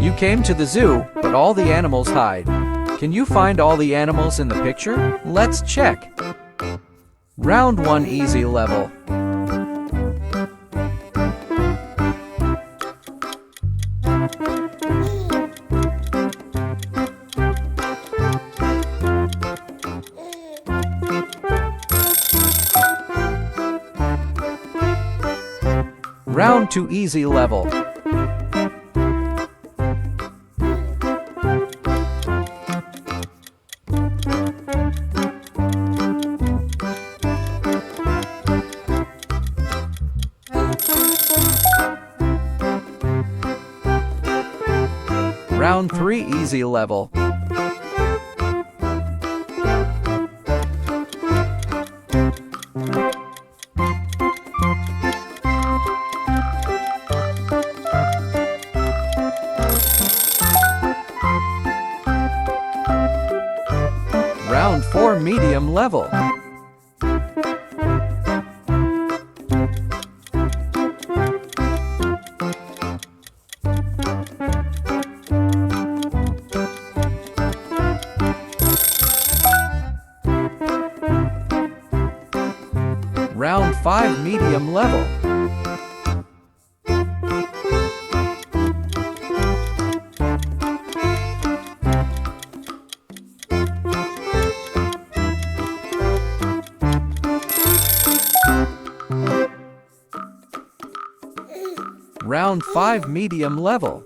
You came to the zoo, but all the animals hide. Can you find all the animals in the picture? Let's check. Round 1 easy level. Round 2 easy level. Round 3 easy level. Round 4 medium level. Round 5 medium level. Round 5 medium level.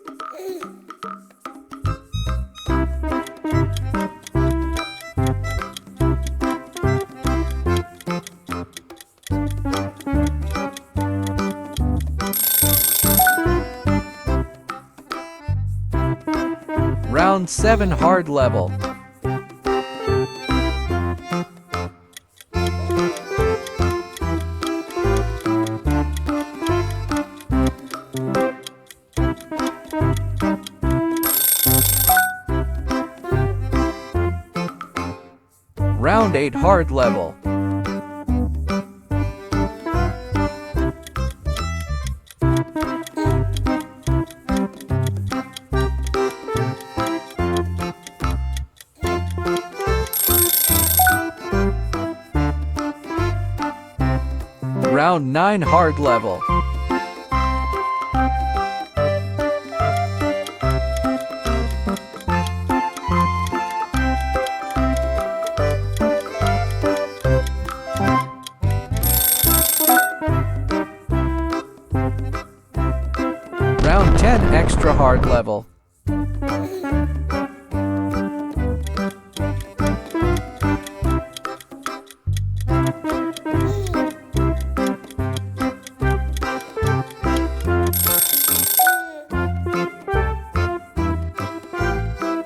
Round 7 hard level. Round 8 hard level. Round 9 hard level. Round 10 extra hard level.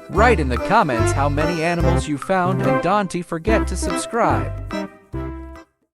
Write in the comments how many animals you found, and don't forget to subscribe.